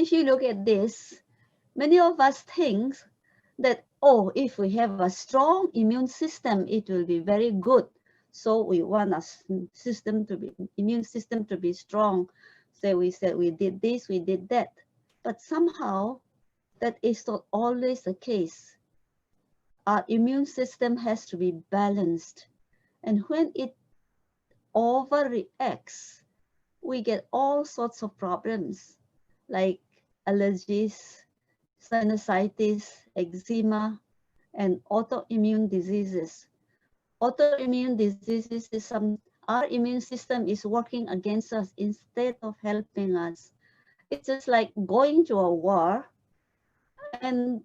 if you look at this, many of us think that, oh, if we have a strong immune system, it will be very good. So we want a immune system to be strong. So we said we did this, we did that. But somehow that is not always the case. Our immune system has to be balanced. And when it overreacts, we get all sorts of problems like allergies, sinusitis, eczema, and autoimmune diseases. Autoimmune diseases is our immune system is working against us instead of helping us. It's just like going to a war and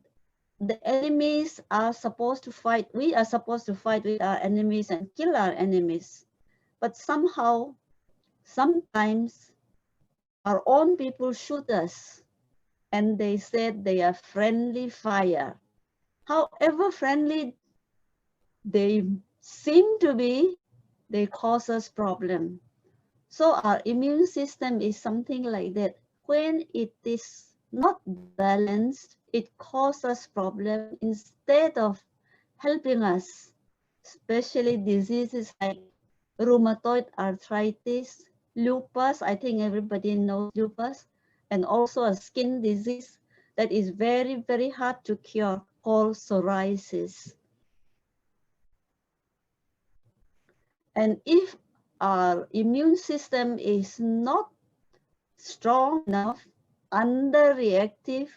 the enemies are supposed to fight. We are supposed to fight with our enemies and kill our enemies. But somehow, sometimes our own people shoot us and they said they are friendly fire. However friendly they seem to be, they cause us problem. So our immune system is something like that. When it is not balanced, it causes problem instead of helping us, especially diseases like rheumatoid arthritis, lupus. I think everybody knows lupus, and also a skin disease that is very, very hard to cure called psoriasis. And if our immune system is not strong enough, underreactive,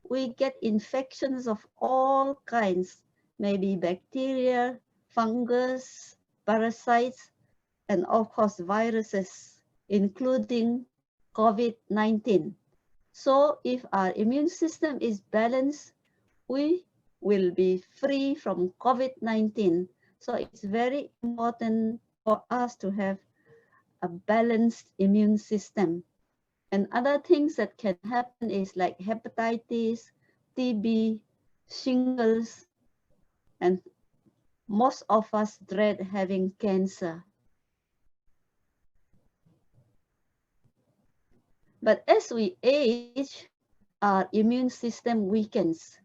we get infections of all kinds, maybe bacteria, fungus, parasites, and of course viruses, including COVID-19. So if our immune system is balanced, we will be free from COVID-19. So it's very important for us to have a balanced immune system. And other things that can happen is like hepatitis, TB, shingles, and most of us dread having cancer. But as we age, our immune system weakens.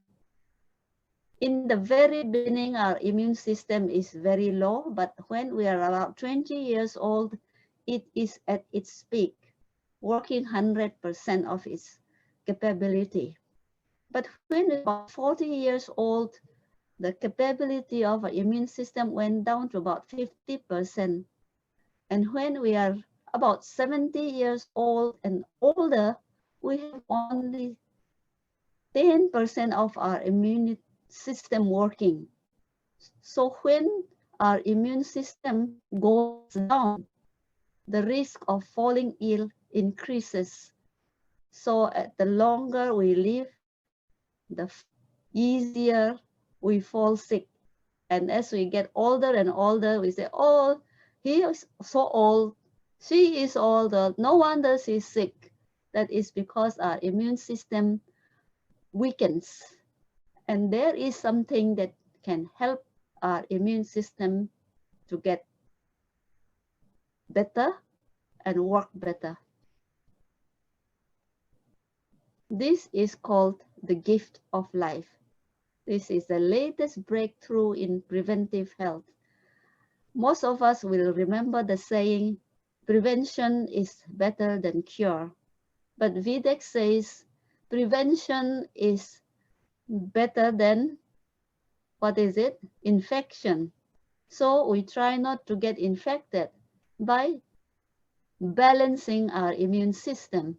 In the very beginning, our immune system is very low, but when we are about 20 years old, it is at its peak, working 100% of its capability. But when about 40 years old, the capability of our immune system went down to about 50%. And when we are about 70 years old and older, we have only 10% of our immune system working. So when our immune system goes down, the risk of falling ill increases. So the longer we live, the easier we fall sick. And as we get older and older, we say, oh, he is so old, she is older, no wonder she's sick. That is because our immune system weakens. And there is something that can help our immune system to get better and work better. This is called the gift of life. This is the latest breakthrough in preventive health. Most of us will remember the saying, prevention is better than cure. But Videk says prevention is better than, what is it? Infection. So we try not to get infected by balancing our immune system.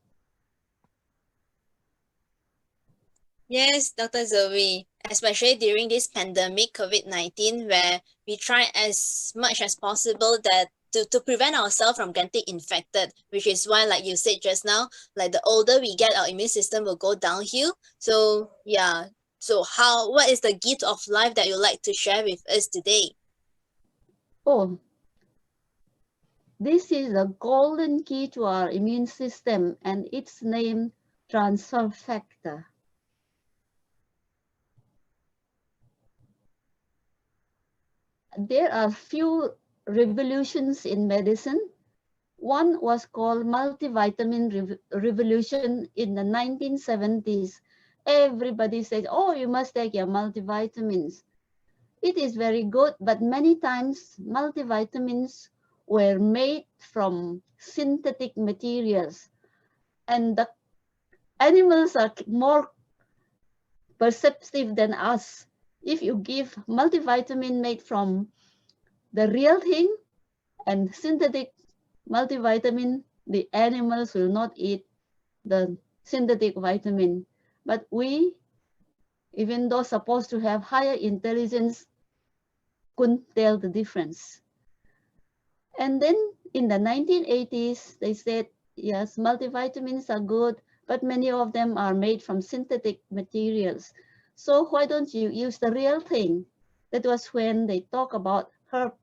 Yes, Dr. Zovi, especially during this pandemic COVID-19, where we try as much as possible that to prevent ourselves from getting infected, which is why, like you said just now, like the older we get, our immune system will go downhill. So yeah, so what is the gift of life that you'd like to share with us today? Oh, this is the golden key to our immune system, and it's named transfer factor. There are few revolutions in medicine One was called multivitamin revolution in the 1970s. Everybody says, oh, you must take your multivitamins. It is very good, but many times multivitamins were made from synthetic materials. And the animals are more perceptive than us. If you give multivitamin made from the real thing and synthetic multivitamin, the animals will not eat the synthetic vitamin. But we, even though supposed to have higher intelligence, couldn't tell the difference. And then in the 1980s, they said, yes, multivitamins are good, but many of them are made from synthetic materials. So why don't you use the real thing? That was when they talk about herb,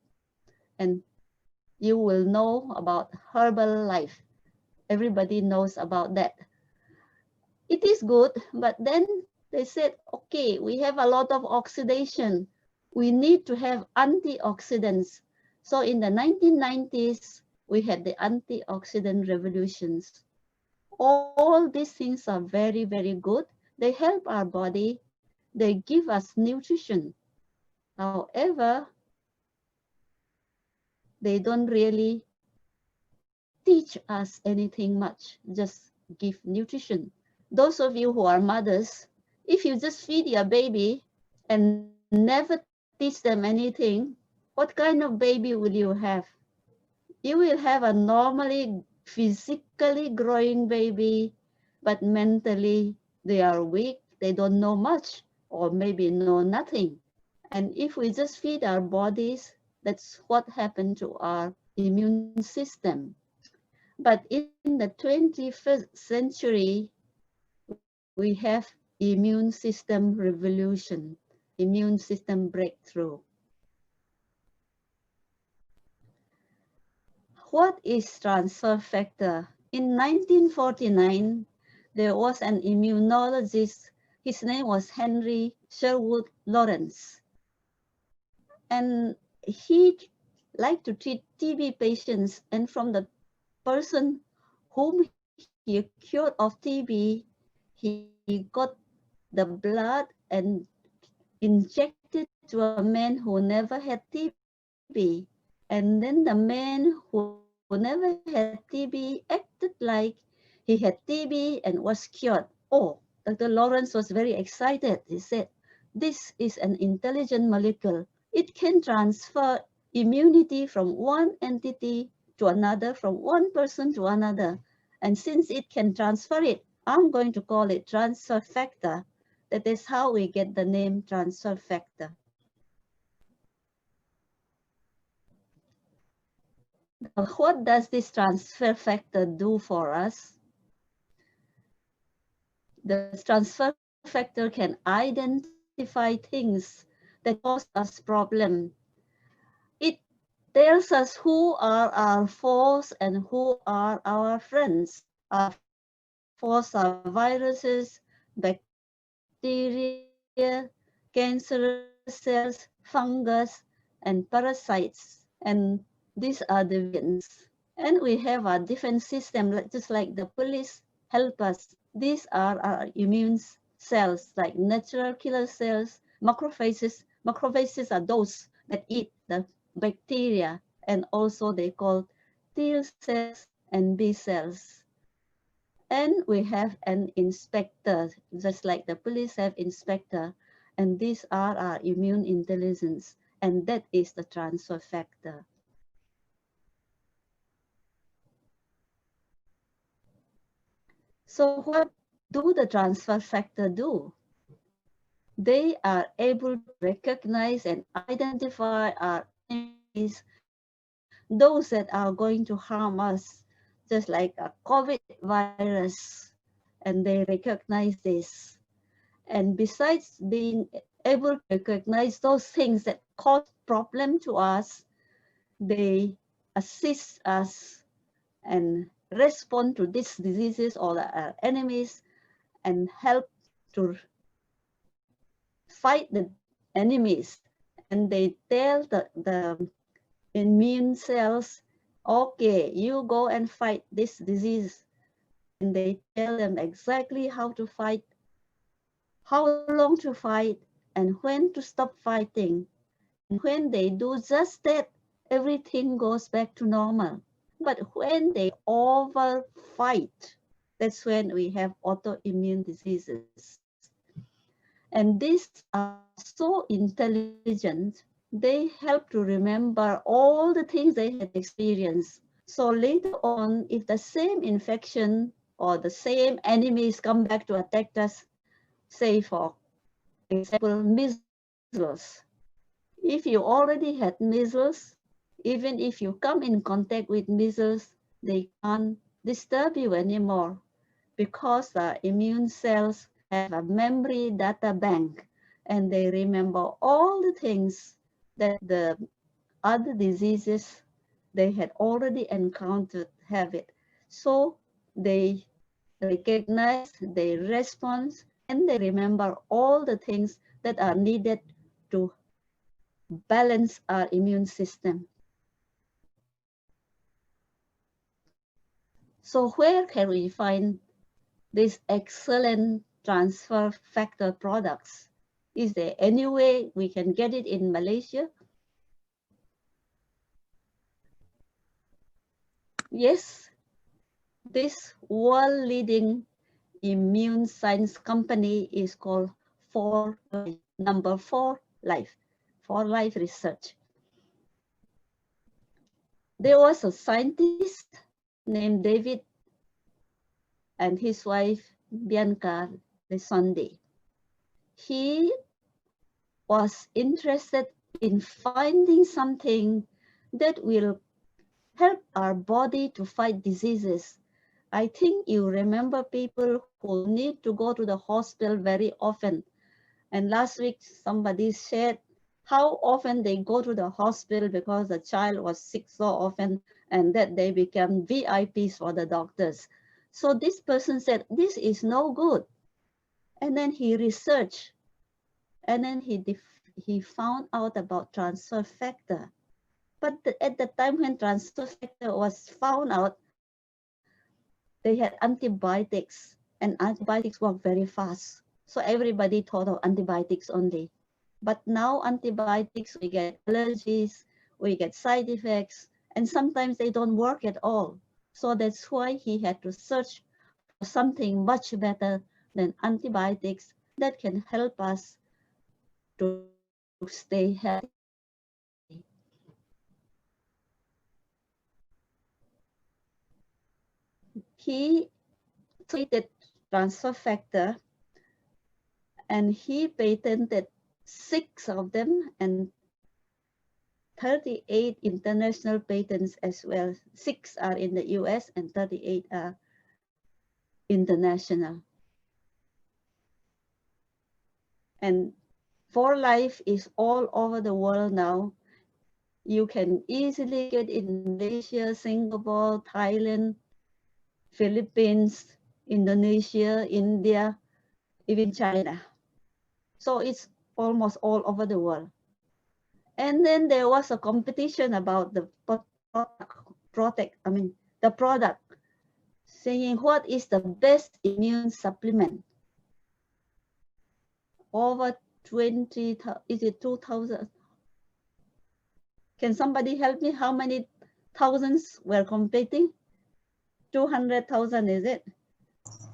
and you will know about herbal life. Everybody knows about that. It is good, but then they said, okay, we have a lot of oxidation. We need to have antioxidants. So in the 1990s, we had the antioxidant revolutions. All these things are very, very good. They help our body. They give us nutrition. However, they don't really teach us anything much, just give nutrition. Those of you who are mothers, if you just feed your baby and never teach them anything, what kind of baby will you have? You will have a normally physically growing baby, but mentally they are weak, they don't know much, or maybe know nothing. And if we just feed our bodies, that's what happened to our immune system. But in the 21st century, we have immune system revolution, immune system breakthrough. What is transfer factor? In 1949, there was an immunologist. His name was Henry Sherwood Lawrence. And he liked to treat TB patients. And from the person whom he cured of TB, he got the blood and injected to a man who never had TB. And then the man who never had TB acted like he had TB and was cured. Oh, Dr. Lawrence was very excited. He said, this is an intelligent molecule. It can transfer immunity from one entity to another, from one person to another. And since it can transfer it, I'm going to call it transfer factor. That is how we get the name transfer factor. Now, what does this transfer factor do for us? The transfer factor can identify things that cause us problem. It tells us who are our foes and who are our friends. Our foes are viruses, bacteria, cancerous cells, fungus, and parasites. And these are the villains. And we have a defense system, just like the police help us. These are our immune cells, like natural killer cells, macrophages. Macrophages are those that eat the bacteria, and also they call T cells and B cells. And we have an inspector, just like the police have inspector, and these are our immune intelligence, and that is the transfer factor. So what do the transfer factor do? They are able to recognize and identify our enemies, those that are going to harm us, just like a COVID virus, and they recognize this. And besides being able to recognize those things that cause problem to us, they assist us and respond to these diseases or our enemies and help to fight the enemies. And they tell the immune cells okay, you go and fight this disease. And they tell them exactly how to fight, how long to fight, and when to stop fighting. And when they do just that, everything goes back to normal. But when they overfight, that's when we have autoimmune diseases. And these are so intelligent, they help to remember all the things they had experienced. So later on, if the same infection or the same enemies come back to attack us, say for example, measles. If you already had measles, even if you come in contact with measles, they can't disturb you anymore because the immune cells have a memory data bank and they remember all the things that the other diseases they had already encountered have it. So they recognize, they respond, and they remember all the things that are needed to balance our immune system. So where can we find these excellent transfer factor products? Is there any way we can get it in Malaysia? Yes, this world-leading immune science company is called 4Life, number 4Life, 4Life Research. There was a scientist named David and his wife Bianca Lesonde. He was interested in finding something that will help our body to fight diseases. I think you remember people who need to go to the hospital very often. And last week, somebody said how often they go to the hospital because the child was sick so often and that they become VIPs for the doctors. So this person said, this is no good. And then he researched and then he found out about transfer factor. But at the time when transfer factor was found out, they had antibiotics and antibiotics work very fast. So everybody thought of antibiotics only. But now antibiotics, we get allergies, we get side effects, and sometimes they don't work at all. So that's why he had to search for something much better than antibiotics that can help us to stay healthy. He created transfer factor and he patented 6 of them and 38 international patents as well. 6 are in the US and 38 are international. And 4Life is all over the world now. You can easily get in Malaysia, Singapore, Thailand, Philippines, Indonesia, India, even China. So it's almost all over the world. And then there was a competition about the product, saying what is the best immune supplement. Over 20, is it 2,000? Can somebody help me? How many thousands were competing? 200,000, is it?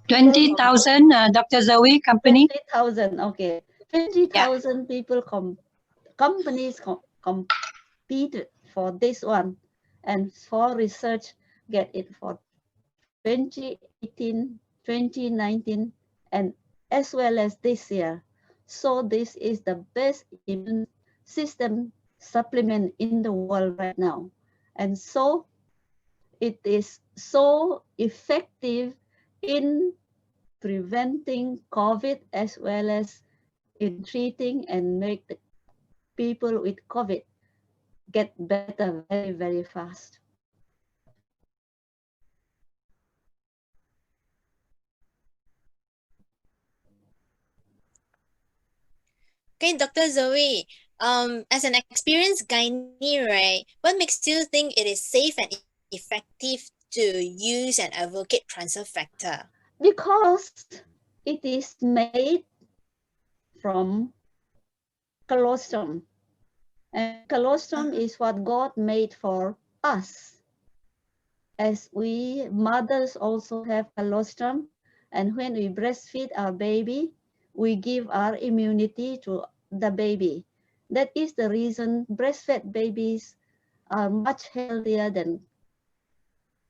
20,000, Dr. Zoe company. 20,000, okay. 20,000 people, companies competed for this one. And for research, get it for 2018, 2019, and as well as this year. So this is the best immune system supplement in the world right now. And so it is so effective in preventing COVID as well as in treating and make the people with COVID get better very, very fast. Okay, Dr. Zoe, as an experienced gynae, right, what makes you think it is safe and effective to use and advocate transfer factor? Because it is made from colostrum. And colostrum is what God made for us. As we mothers also have colostrum, and when we breastfeed our baby, we give our immunity to the baby. That is the reason breastfed babies are much healthier than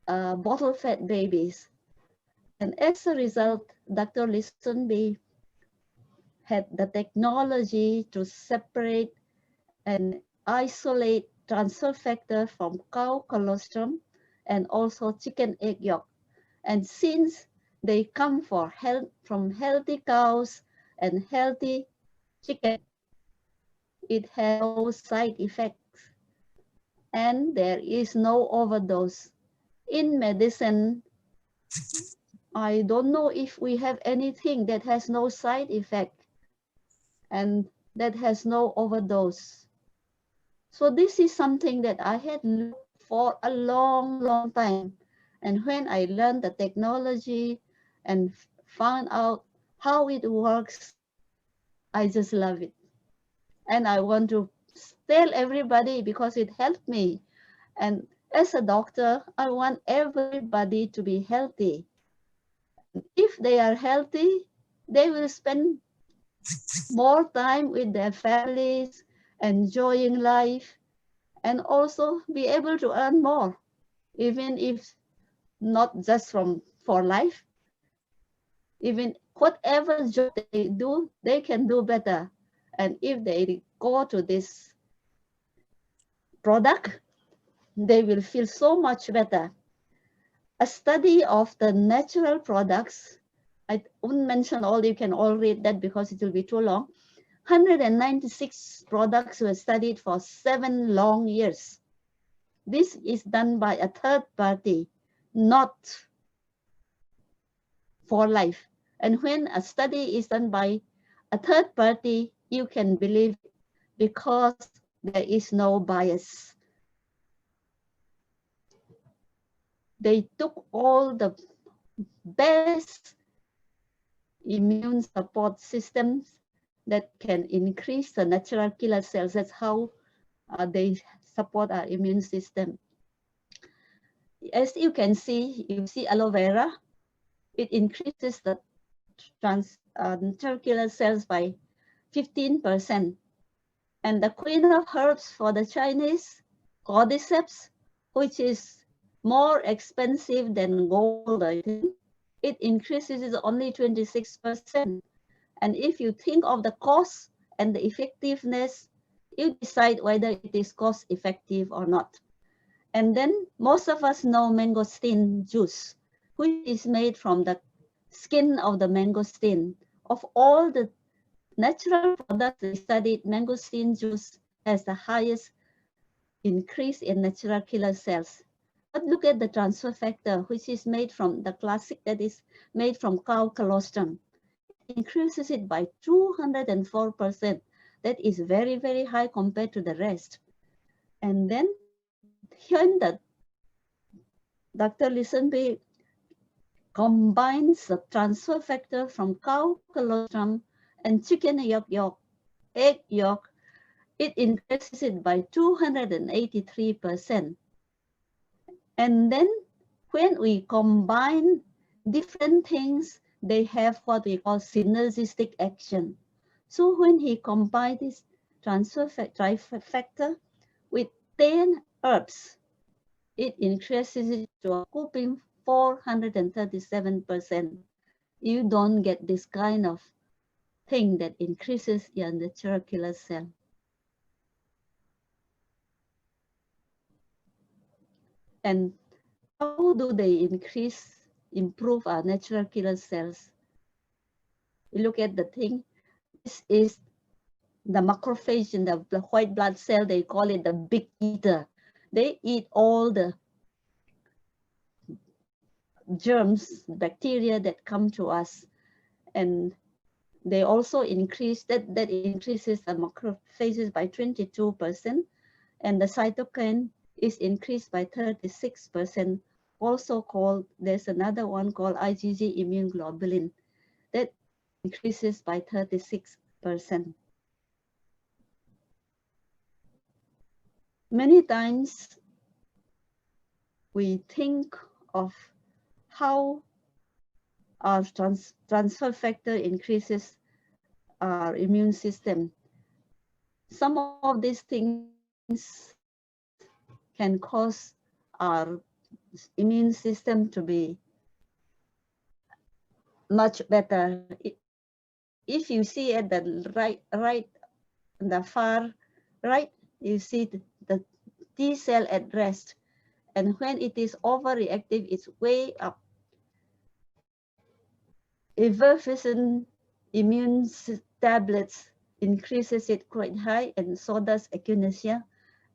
bottle-fed babies. And as a result, Dr. Listenby had the technology to separate and isolate transfer factor from cow colostrum and also chicken egg yolk. And since they come from healthy cows and healthy chicken, it has no side effects and there is no overdose. In medicine, I don't know if we have anything that has no side effect and that has no overdose. So this is something that I had looked for a long, long time. And when I learned the technology and found out how it works, I just love it. And I want to tell everybody because it helped me. And as a doctor, I want everybody to be healthy. If they are healthy, they will spend more time with their families, enjoying life, and also be able to earn more, even if not just for life. Even whatever job they do, they can do better. And if they go to this product, they will feel so much better. A study of the natural products, I won't mention all, you can all read that because it will be too long. 196 products were studied for 7 long years. This is done by a third party, not for life. And when a study is done by a third party, you can believe it because there is no bias. They took all the best immune support systems that can increase the natural killer cells. That's how they support our immune system. As you can see, you see aloe vera, it increases the natural killer cells by 15%. And the queen of herbs for the Chinese, cordyceps, which is more expensive than gold, I think, it increases it only 26%. And if you think of the cost and the effectiveness, you decide whether it is cost effective or not. And then most of us know mangosteen juice, which is made from the skin of the mangosteen. Of all the natural products they studied, mangosteen juice has the highest increase in natural killer cells. But look at the transfer factor, which is made from the classic that is made from cow colostrum. It increases it by 204%. That is very, very high compared to the rest. And then here the Dr. Listenby combines the transfer factor from cow colostrum and chicken egg yolk, it increases it by 283%. And then when we combine different things, they have what we call synergistic action. So when he combined this transfer factor with 10 herbs, it increases it to a whopping 437%. You don't get this kind of thing that increases your natural killer cell. And how do they improve our natural killer cells? You look at the thing, this is the macrophage in the white blood cell, they call it the big eater. They eat all the germs, bacteria that come to us. And they also increase, that increases the macrophages by 22%. And the cytokine is increased by 36%. Also called, there's another one called IgG immune globulin that increases by 36%. Many times we think of how our transfer factor increases our immune system. Some of these things can cause our immune system to be much better. If you see at the the far right, you see the T cell at rest. And when it is overreactive, it's way up. Effervescent immune tablets increases it quite high, and so does echinacea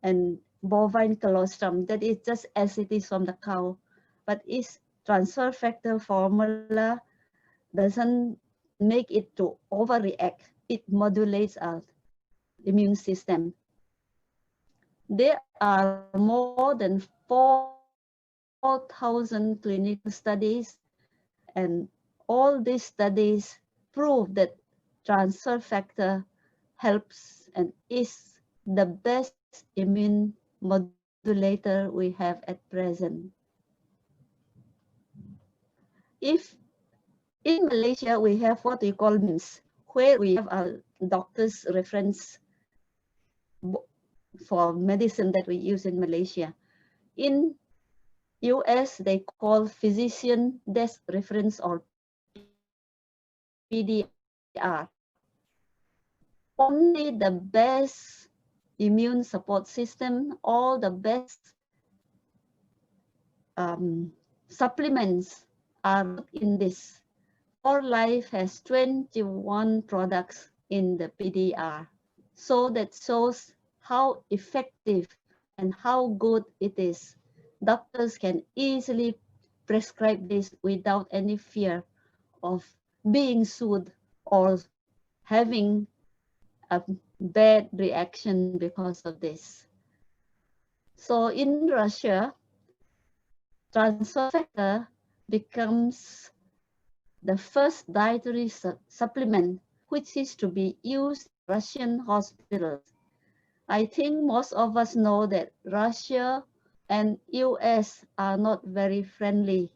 and bovine colostrum. That is just as it is from the cow. But its transfer factor formula doesn't make it to overreact. It modulates our immune system. There are more than 4,000 clinical studies, and all these studies prove that transfer factor helps and is the best immune modulator we have at present. If in Malaysia we have what we call MIMS, where we have a doctor's reference for medicine that we use in Malaysia. In US, they call physician desk reference or PDR. Only the best immune support system, all the best supplements are in this. For Life has 21 products in the PDR. So that shows how effective and how good it is. Doctors can easily prescribe this without any fear of being sued or having a bad reaction because of this. So in Russia, transfer factor becomes the first dietary supplement which is to be used in Russian hospitals. I think most of us know that Russia and US are not very friendly.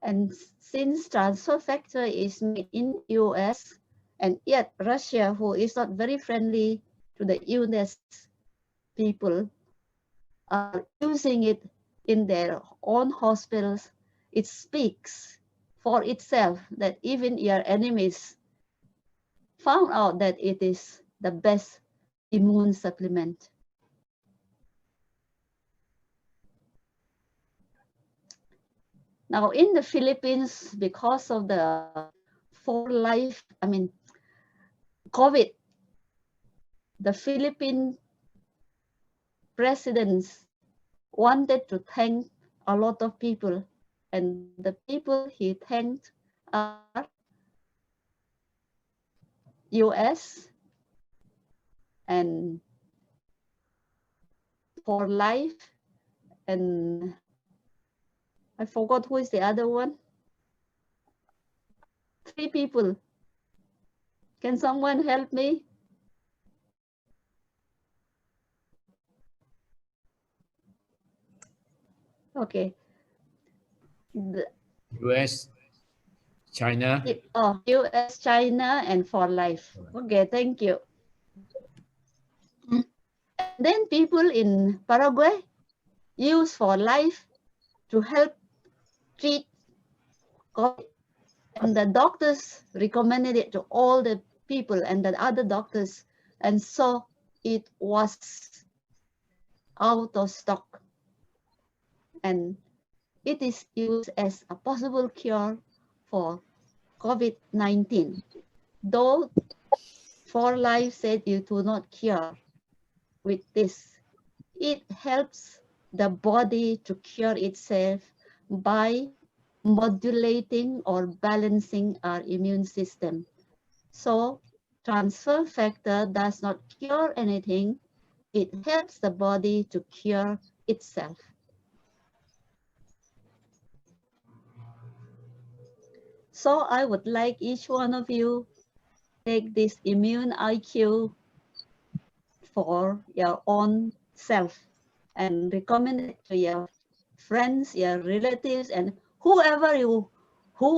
And since transfer factor is made in US, and yet Russia, who is not very friendly to the US people, are using it in their own hospitals, it speaks for itself that even your enemies found out that it is the best immune supplement. Now in the Philippines, because of the COVID, the Philippine presidents wanted to thank a lot of people, and the people he thanked are US and For Life, and I forgot who is the other one. 3 people. Can someone help me? Okay. US, China. US, China, and For Life. Okay, thank you. And then people in Paraguay use For Life to help treat COVID. And the doctors recommended it to all the people and the other doctors. And so it was out of stock. And it is used as a possible cure for COVID-19. Though For Life said you do not cure with this, it helps the body to cure itself by modulating or balancing our immune system. So transfer factor does not cure anything, It helps the body to cure itself. So I would like each one of you take this immune IQ for your own self and recommend it to your friends, your relatives, and whoever who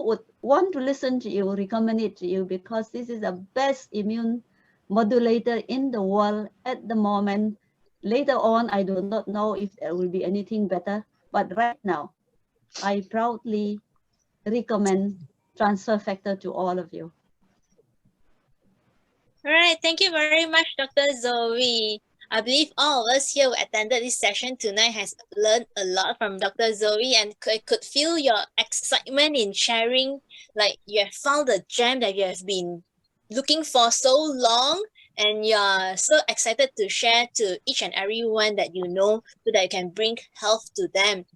would want to listen to you, recommend it to you, because this is the best immune modulator in the world at the moment. Later on, I do not know if there will be anything better, but right now, I proudly recommend transfer factor to all of you. All right, thank you very much, Dr. Zoe. I believe all of us here who attended this session tonight has learned a lot from Dr. Zoe, and could feel your excitement in sharing. Like you have found the gem that you have been looking for so long, and you're so excited to share to each and everyone that you know so that you can bring health to them.